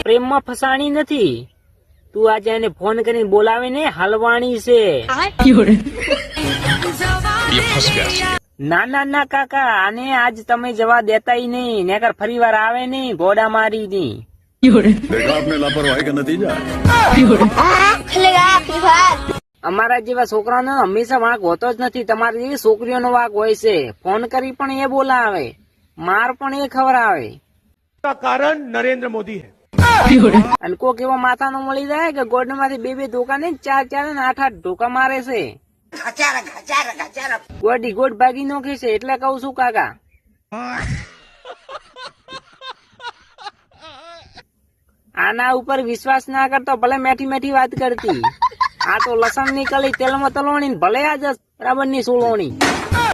પ્રેમ માં ફસાણી નથી, તું આજે એને ફોન કરીને બોલાવે ને હલવાણી છે. ના ના ના કાકા, આને આજ તમે જવા દેતા નહીં, નેકર ફરી વાર આવે નહીં ઘોડા મારી ની. અમારા જેવા છોકરાનો હંમેશા વાંક હોતો જ નથી, તમારી જેવી છોકરીઓનો વાંક હોય છે. ફોન કરી પણ એ બોલાવે, માર પણ એ ખવડાવે. કારણ નરેન્દ્ર મોદી હે. અને કોક એવો માથાનો મળી જાય કે ગોડ માંથી બે ધોકા ને 4 ને 8 ધોકા મારે છે. ગોડી ગોડ ભાગી નોખે છે, એટલે કઉ છું કાકા. આના ઉપર વિશ્વાસ ના કરતો, ભલે મેઠી મેઠી વાત કરતી. આ તો લસણ ની કલી તેલમાં તલોણી, ભલે આજ બરાબર ની સોલોણી.